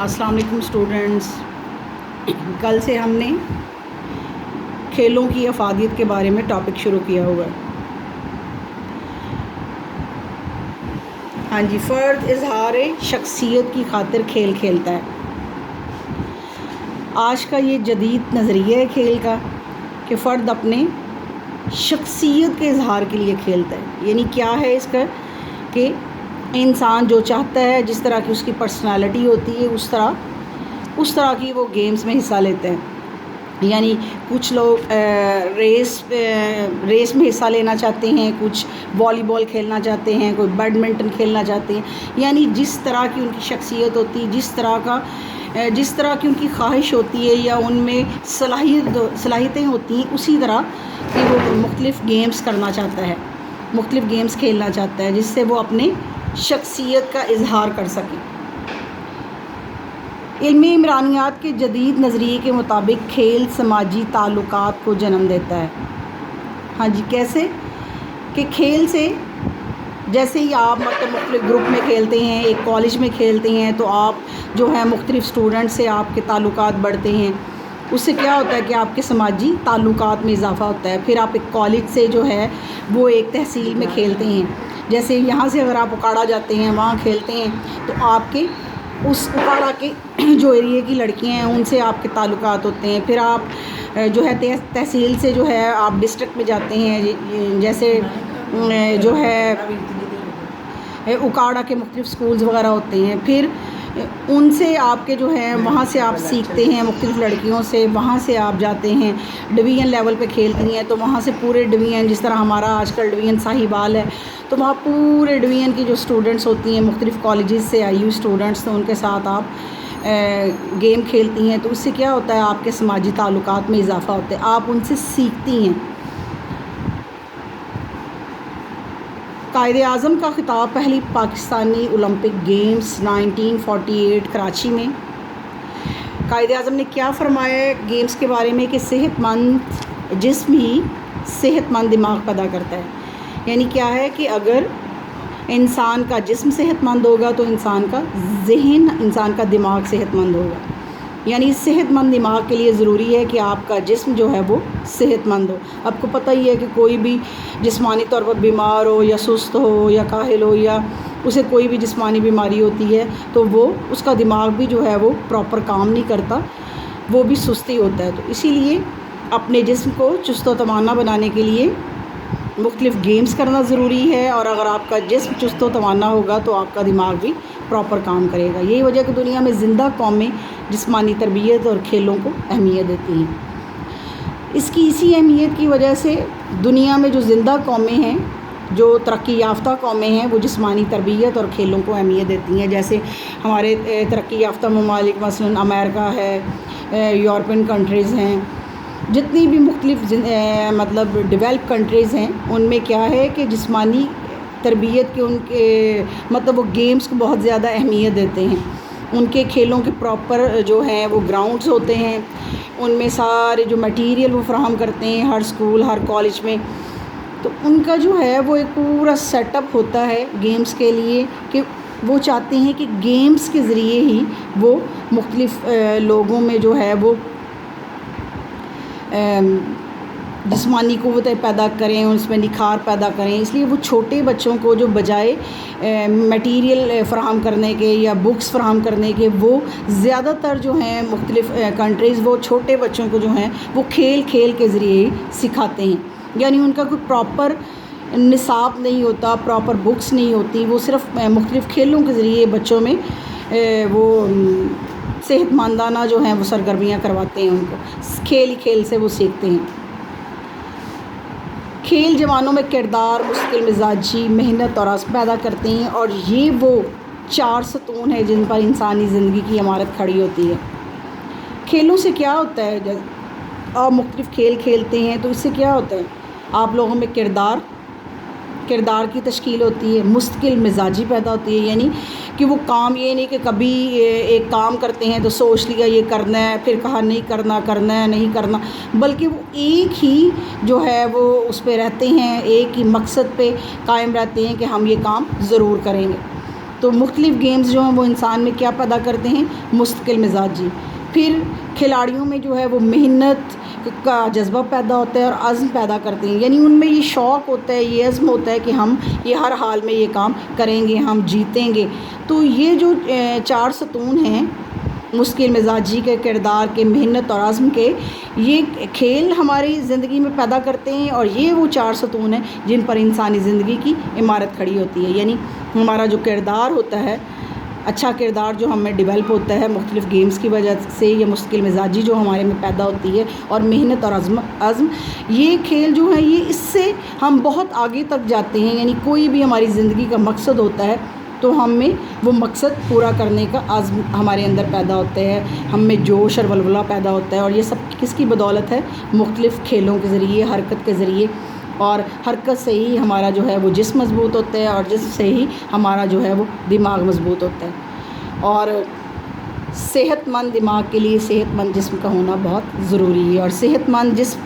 السلام علیکم اسٹوڈنٹس، کل سے ہم نے کھیلوں کی افادیت کے بارے میں ٹاپک شروع کیا ہوا ہے۔ ہاں جی، فرد اظہار شخصیت کی خاطر کھیل کھیلتا ہے۔ آج کا یہ جدید نظریہ ہے کھیل کا کہ فرد اپنے شخصیت کے اظہار کے لیے کھیلتا ہے۔ یعنی کیا ہے اس کا کہ انسان جو چاہتا ہے، جس طرح کی اس کی پرسنالٹی ہوتی ہے، اس طرح کی وہ گیمز میں حصہ لیتے ہیں۔ یعنی کچھ لوگ ریس میں حصہ لینا چاہتے ہیں، کچھ والی بال کھیلنا چاہتے ہیں، کوئی بیڈمنٹن کھیلنا چاہتے ہیں۔ یعنی جس طرح کی ان کی شخصیت ہوتی ہے، جس طرح کی ان کی خواہش ہوتی ہے یا ان میں صلاحیتیں ہوتی ہیں، اسی طرح کہ وہ مختلف گیمز کرنا چاہتا ہے، مختلف گیمز کھیلنا چاہتا ہے، جس سے وہ اپنے شخصیت کا اظہار کر سکیں۔ علم عمرانیات کے جدید نظریے کے مطابق کھیل سماجی تعلقات کو جنم دیتا ہے۔ ہاں جی، کیسے کہ کھیل سے جیسے ہی آپ مختلف گروپ میں کھیلتے ہیں، ایک کالج میں کھیلتے ہیں، تو آپ جو ہے مختلف اسٹوڈنٹ سے آپ کے تعلقات بڑھتے ہیں۔ اس سے کیا ہوتا ہے کہ آپ کے سماجی تعلقات میں اضافہ ہوتا ہے۔ پھر آپ ایک کالج سے جو ہے وہ ایک تحصیل میں کھیلتے ہیں۔ جیسے یہاں سے اگر آپ اکاڑا جاتے ہیں، وہاں کھیلتے ہیں، تو آپ کے اس اکاڑا کے جو ایریے کی لڑکیاں ہیں ان سے آپ کے تعلقات ہوتے ہیں۔ پھر آپ جو ہے تحصیل سے جو ہے آپ ڈسٹرکٹ میں جاتے ہیں، جیسے جو ہے اکاڑا کے مختلف سکولز وغیرہ ہوتے ہیں۔ پھر ان سے آپ کے جو ہے وہاں سے آپ سیکھتے ہیں مختلف لڑکیوں سے، وہاں سے آپ جاتے ہیں ڈویژن لیول پہ کھیلتی ہیں، تو وہاں سے پورے ڈویژن، جس طرح ہمارا آج کل ڈویژن ساہیوال ہے، تو وہاں پورے ڈویژن کی جو اسٹوڈنٹس ہوتی ہیں، مختلف کالجز سے آئی ہوئی اسٹوڈنٹس، تو ان کے ساتھ آپ گیم کھیلتی ہیں۔ تو اس سے کیا ہوتا ہے، آپ کے سماجی تعلقات میں اضافہ ہوتا ہے، آپ ان سے سیکھتی ہیں۔ قائد اعظم کا خطاب پہلی پاکستانی اولمپک گیمز 1948 کراچی میں۔ قائد اعظم نے کیا فرمایا ہے گیمز کے بارے میں کہ صحت مند جسم ہی صحت مند دماغ پیدا کرتا ہے۔ یعنی کیا ہے کہ اگر انسان کا جسم صحت مند ہوگا تو انسان کا ذہن، انسان کا دماغ صحت مند ہوگا۔ یعنی صحت مند دماغ کے لیے ضروری ہے کہ آپ کا جسم جو ہے وہ صحت مند ہو۔ آپ کو پتہ ہی ہے کہ کوئی بھی جسمانی طور پر بیمار ہو یا سست ہو یا کاہل ہو یا اسے کوئی بھی جسمانی بیماری ہوتی ہے، تو وہ اس کا دماغ بھی جو ہے وہ پراپر کام نہیں کرتا، وہ بھی سستی ہوتا ہے۔ تو اسی لیے اپنے جسم کو چست و توانا بنانے کے لیے مختلف گیمز کرنا ضروری ہے، اور اگر آپ کا جسم چست و توانا ہوگا تو آپ کا دماغ بھی پراپر کام کرے گا۔ یہی وجہ کہ دنیا میں زندہ قومیں جسمانی تربیت اور کھیلوں کو اہمیت دیتی ہیں۔ اسی اہمیت کی وجہ سے دنیا میں جو زندہ قومیں ہیں، جو ترقی یافتہ قومیں ہیں، وہ جسمانی تربیت اور کھیلوں کو اہمیت دیتی ہیں۔ جیسے ہمارے ترقی یافتہ ممالک، مثلاً امریکہ ہے، یورپین کنٹریز ہیں، جتنی بھی مختلف مطلب ڈیولپ کنٹریز ہیں، ان میں کیا ہے کہ جسمانی تربیت کے ان کے مطلب وہ گیمز کو بہت زیادہ اہمیت دیتے ہیں۔ ان کے کھیلوں کے پراپر جو ہیں وہ گراؤنڈز ہوتے ہیں، ان میں سارے جو مٹیریل وہ فراہم کرتے ہیں ہر اسکول، ہر کالج میں۔ تو ان کا جو ہے وہ ایک پورا سیٹ اپ ہوتا ہے گیمز کے لیے، کہ وہ چاہتے ہیں کہ گیمز کے ذریعے ہی وہ مختلف لوگوں میں جو ہے وہ جسمانی قوتیں پیدا کریں، اس میں نکھار پیدا کریں۔ اس لیے وہ چھوٹے بچوں کو جو بجائے میٹیریل فراہم کرنے کے یا بکس فراہم کرنے کے، وہ زیادہ تر جو ہیں مختلف کنٹریز وہ چھوٹے بچوں کو جو ہیں وہ کھیل کے ذریعے ہی سکھاتے ہیں۔ یعنی ان کا کوئی پراپر نصاب نہیں ہوتا، پراپر بکس نہیں ہوتی، وہ صرف مختلف کھیلوں کے ذریعے بچوں میں وہ صحت مندانہ جو ہیں وہ سرگرمیاں کرواتے ہیں، ان کو کھیل سے وہ سیکھتے ہیں۔ کھیل جوانوں میں کردار، مستقل مزاجی، محنت اور عزم پیدا کرتے ہیں، اور یہ وہ 4 ستون ہیں جن پر انسانی زندگی کی عمارت کھڑی ہوتی ہے۔ کھیلوں سے کیا ہوتا ہے، جب آپ مختلف کھیل کھیلتے ہیں تو اس سے کیا ہوتا ہے، آپ لوگوں میں کردار کی تشکیل ہوتی ہے، مستقل مزاجی پیدا ہوتی ہے۔ یعنی کہ وہ کام یہ نہیں کہ کبھی ایک کام کرتے ہیں تو سوچ لیا یہ کرنا ہے، پھر کہا نہیں کرنا ہے نہیں کرنا، بلکہ وہ ایک ہی جو ہے وہ اس پہ رہتے ہیں، ایک ہی مقصد پہ قائم رہتے ہیں کہ ہم یہ کام ضرور کریں گے۔ تو مختلف گیمز جو ہیں وہ انسان میں کیا پیدا کرتے ہیں؟ مستقل مزاجی. پھر کھلاڑیوں میں جو ہے وہ محنت کا جذبہ پیدا ہوتا ہے اور عزم پیدا کرتے ہیں، یعنی ان میں یہ شوق ہوتا ہے، یہ عزم ہوتا ہے کہ ہم یہ ہر حال میں یہ کام کریں گے، ہم جیتیں گے. تو یہ جو 4 ستون ہیں مستقل مزاجی کے، کردار کے، محنت اور عزم کے، یہ کھیل ہماری زندگی میں پیدا کرتے ہیں، اور یہ وہ 4 ستون ہیں جن پر انسانی زندگی کی عمارت کھڑی ہوتی ہے. یعنی ہمارا جو کردار ہوتا ہے، اچھا کردار جو ہمیں ڈیولپ ہوتا ہے مختلف گیمز کی وجہ سے، یہ مستقل مزاجی جو ہمارے میں پیدا ہوتی ہے، اور محنت اور عزم، یہ کھیل جو ہیں یہ اس سے ہم بہت آگے تک جاتے ہیں. یعنی کوئی بھی ہماری زندگی کا مقصد ہوتا ہے تو ہم میں وہ مقصد پورا کرنے کا عزم ہمارے اندر پیدا ہوتا ہے، ہم میں جوش اور ولولہ پیدا ہوتا ہے. اور یہ سب کس کی بدولت ہے؟ مختلف کھیلوں کے ذریعے، حرکت کے ذریعے. اور حرکت سے ہی ہمارا جو ہے وہ جسم مضبوط ہوتا ہے، اور جسم سے ہی ہمارا جو ہے وہ دماغ مضبوط ہوتا ہے. اور صحت مند دماغ کے لیے صحت مند جسم کا ہونا بہت ضروری ہے. اور صحت مند جسم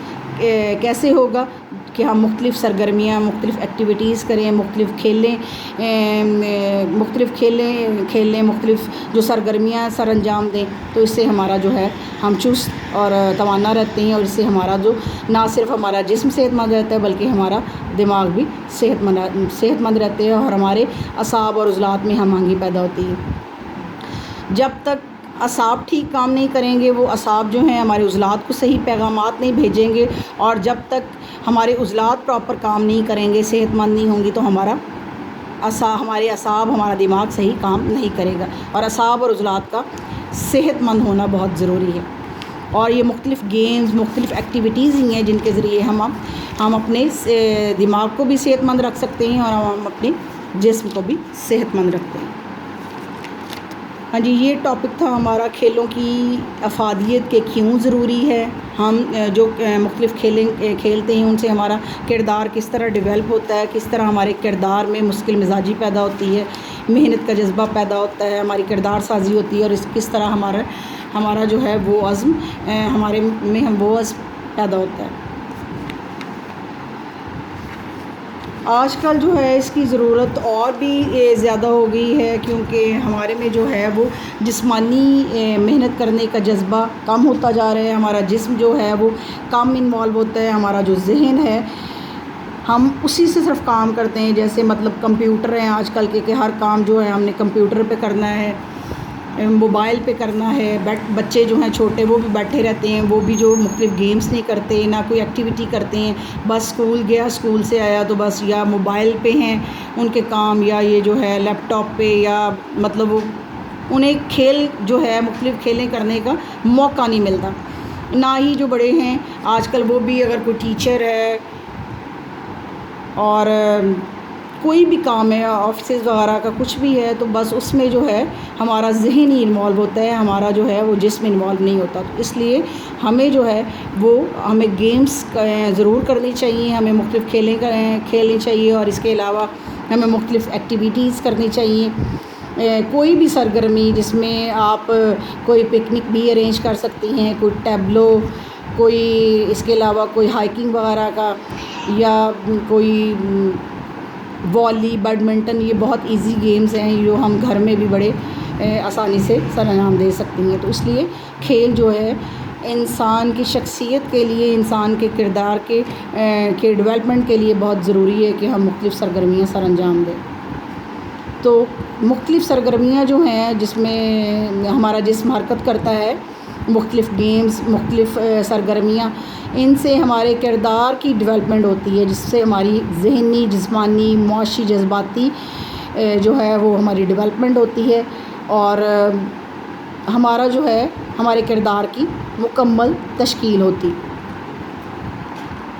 کیسے ہوگا؟ کہ ہم مختلف سرگرمیاں، مختلف ایکٹیویٹیز کریں، مختلف کھیلیں، مختلف جو سرگرمیاں سر انجام دیں، تو اس سے ہمارا جو ہے ہم چست اور توانا رہتے ہیں. اور اس سے ہمارا جو نہ صرف ہمارا جسم صحت مند رہتا ہے بلکہ ہمارا دماغ بھی صحت مند رہتے ہیں، اور ہمارے اعصاب اور عضلات میں ہم آہنگی پیدا ہوتی ہے. جب تک اعصاب ٹھیک کام نہیں کریں گے، وہ اعصاب جو ہیں ہمارے عضلات کو صحیح پیغامات نہیں بھیجیں گے، اور جب تک ہمارے عضلات پراپر کام نہیں کریں گے، صحت مند نہیں ہوں گی، تو ہمارے اعصاب، ہمارا دماغ صحیح کام نہیں کرے گا. اور اعصاب اور عضلات کا صحت مند ہونا بہت ضروری ہے. اور یہ مختلف گیمز، مختلف ایکٹیویٹیز ہی ہیں جن کے ذریعے ہم اپنے دماغ کو بھی صحت مند رکھ سکتے ہیں، اور ہم اپنے جسم کو بھی صحت مند رکھتے ہیں. ہاں جی، یہ ٹاپک تھا ہمارا کھیلوں کی افادیت کے کیوں ضروری ہے. ہم جو مختلف کھیلتے ہیں ان سے ہمارا کردار کس طرح ڈیولپ ہوتا ہے، کس طرح ہمارے کردار میں مستقل مزاجی پیدا ہوتی ہے، محنت کا جذبہ پیدا ہوتا ہے، ہماری کردار سازی ہوتی ہے، اور کس طرح ہمارا جو ہے وہ عزم، ہمارے میں وہ عزم پیدا ہوتا ہے. آج کل جو ہے اس کی ضرورت اور بھی زیادہ ہو گئی ہے، کیونکہ ہمارے میں جو ہے وہ جسمانی محنت کرنے کا جذبہ کم ہوتا جا رہا ہے. ہمارا جسم جو ہے وہ کم انوالو ہوتا ہے، ہمارا جو ذہن ہے ہم اسی سے صرف کام کرتے ہیں. جیسے مطلب کمپیوٹر ہیں آج کل کے، کہ ہر کام جو ہے ہم نے کمپیوٹر پہ کرنا ہے، موبائل پہ کرنا ہے. بچے جو ہیں چھوٹے وہ بھی بیٹھے رہتے ہیں، وہ بھی جو مختلف گیمز نہیں کرتے، نہ کوئی ایکٹیویٹی کرتے ہیں. بس اسکول گیا، اسکول سے آیا تو بس یا موبائل پہ ہیں ان کے کام، یا یہ جو ہے لیپ ٹاپ پہ، یا مطلب انہیں کھیل جو ہے مختلف کھیلیں کرنے کا موقع نہیں ملتا. نہ ہی جو بڑے ہیں آج کل، وہ بھی اگر کوئی ٹیچر ہے اور کوئی بھی کام ہے، آفسز وغیرہ کا کچھ بھی ہے، تو بس اس میں جو ہے ہمارا ذہن ہی انوالو ہوتا ہے، ہمارا جو ہے وہ جسم انوالو نہیں ہوتا. تو اس لیے ہمیں جو ہے وہ ہمیں گیمز ضرور کرنی چاہیے، ہمیں مختلف کھیلنی چاہیے، اور اس کے علاوہ ہمیں مختلف ایکٹیویٹیز کرنی چاہیے. کوئی بھی سرگرمی جس میں آپ کوئی پکنک بھی ارینج کر سکتی ہیں، کوئی ٹیبلو، کوئی اس کے علاوہ کوئی ہائکنگ وغیرہ کا، یا کوئی والی، بیڈمنٹن، یہ بہت ایزی گیمز ہیں جو ہم گھر میں بھی بڑے آسانی سے سر انجام دے سکتی ہیں. تو اس لیے کھیل جو ہے انسان کی شخصیت کے لیے، انسان کے کردار کے ڈیولپمنٹ کے لیے بہت ضروری ہے کہ ہم مختلف سرگرمیاں سر انجام دیں. تو مختلف سرگرمیاں جو ہیں جس میں ہمارا جسم حرکت کرتا ہے، مختلف گیمز، مختلف سرگرمیاں، ان سے ہمارے کردار کی ڈیولپمنٹ ہوتی ہے، جس سے ہماری ذہنی، جسمانی، معاشی، جذباتی جو ہے وہ ہماری ڈیولپمنٹ ہوتی ہے، اور ہمارا جو ہے ہمارے کردار کی مکمل تشکیل ہوتی ہے.